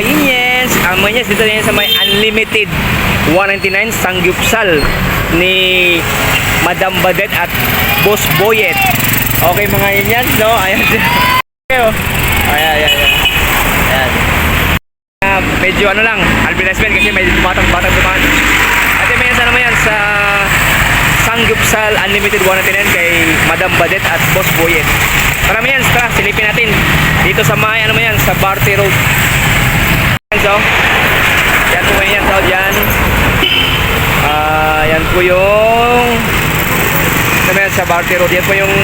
Inyens, ang mga Inyens dito yan sa may unlimited 199 sangyupsal ni Madam Badet at Boss Boyet. Okay mga Inyens, no? Ayan. Ayan. Medyo ano lang, advertisement kasi may batang dumaan. At may yan naman yan sa sangyupsal unlimited 199 kay Madam Badet at Boss Boyet. Marami yan, tara, silipin natin dito sa may ano yan, sa Barty Road. So, yan po yan, so yan. Yan po yung ano yan, sa Barty Road. Yan po yung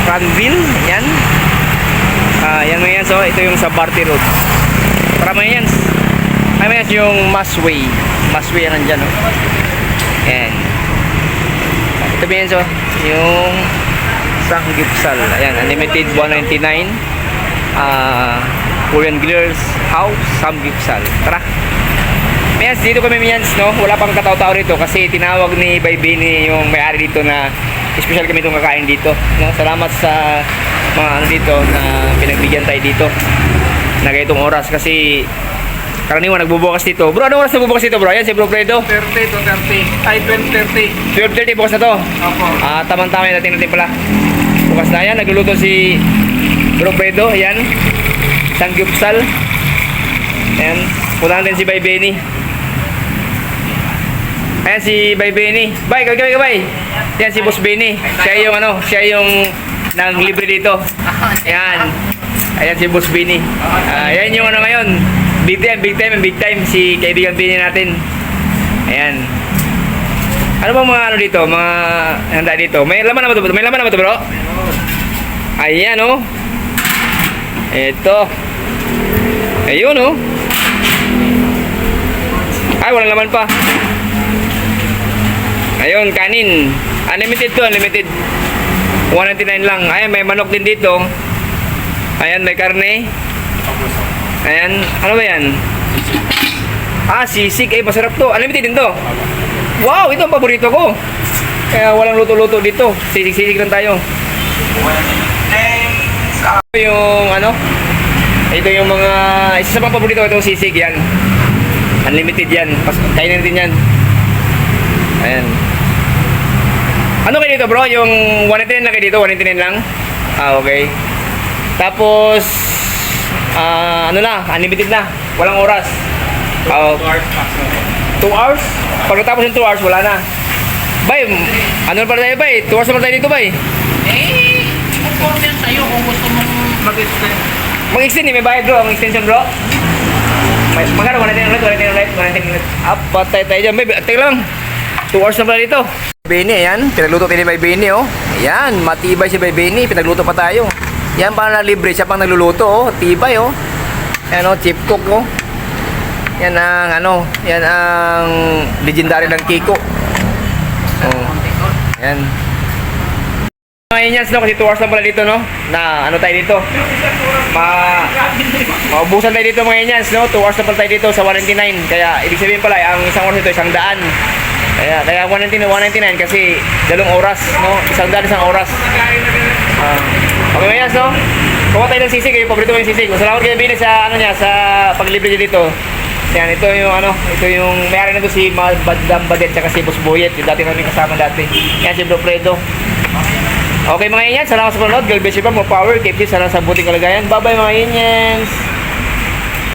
Cranville, yan. Yan mo yan, so ito yung sa Barty Road. Marami yan. Marami yan yung Masway yan nandyan, no? Yan. Ito ba yan, so yung sangyupsal. Ayan, unlimited 199. Korean Girls House Samgyeopsal. Tara. Mayans, dito kami Mayans, no? Wala pang katao-tao rito kasi tinawag ni Baybini yung may-ari dito na special kami itong kakain dito, no? Salamat sa mga ano dito na pinagbigyan tayo dito na ganitong oras kasi karaniwan nagbubukas dito. Bro, anong oras nagbubukas dito, bro? Ayan si Bro Fredo. 30 to 30. Ay, 12:30. 12:30 bukas na to. Opo. Tamang-tama yung natin pala. Bukas na yan. Nagluluto si Bro Fredo. Ayan. Sangyupsal. Ayan. Punahan din si Bay Benny. Ayan si Bay Benny. Bay, kagabay. Ayan si Boss Benny. Siya yung ano, siya yung nang libre dito. Ayan. Ayan si Boss Benny. Ayan yung ano ngayon. Big time si kaibigan Benny natin. Ayan. Ano bang mga ano dito? Mga handa dito. May laman na ba ito? May laman na ba ito, bro? Ayan, oh. Ito. Ayun, oh. Ay, walang laman pa. Ayun, kanin. Unlimited to, unlimited. 199 lang. Ayan, may manok din dito. Ayan, may karne. Ayan, ano ba yan? Sisig. Ay, masarap to. Unlimited din to. Wow, ito ang paborito ko. Kaya walang luto-luto dito. Sisig lang tayo. Yung ano? Ito yung mga isa sa mga paborito ko, itong sisig yan. Unlimited yan. Kainin natin yan. Ayan. Ano kayo dito, bro? Yung 199 na kayo dito? 199 lang? Okay. Tapos ano na? Unlimited na. Walang oras. 2 hours? Pagkatapos ng 2 hours, wala na. Bay, ano na pala tayo, bay? 2 hours naman tayo dito, bay. Conforme yan sa'yo kung gusto mong mag-extend. Mag-extend, may bayad, bro. Ang extension, bro. Magkano? 199 ulit. Patay tayo dyan. Bay, teka lang. 2 hours na pala dito. Benny, ayan. Pinagluto tayo ni Bay Benny, oh. Ayan, matibay si Bay Benny. Pinagluto pa tayo. Yan pa na libre. Siya pang nagluluto, oh. Tibay, oh. Ayan, oh. Chip cook, oh. Yan ang yan ang legendary ng Kiko. Oh. Yan. Mga Inyans, no, kasi 2 hours lang pala dito, no. Na ano tayo dito? Maubusan tayo dito mga Inyans, no. 2 hours lang pala tayo dito sa 199. Kaya ibig sabihin pala ang isang oras nito 100. Kaya 199 kasi 2 oras, no. 100 isang oras. Okay mga Inyans, no. Kuha tayo ng sisig, yung paborito ko yung sisig. Salamat kayo Bini sa ano niya, sa paglibre niya dito. Yan, ito yung may-ari na to si Madam Badet at si Boss Boyet, yung dati namin kasama dati. Yan si Bro Fredo. Okay mga Inyans, salamat sa panonood. God bless you pa, more power, keep this, salamat sa buting kalagayan. Bye bye mga Inyans.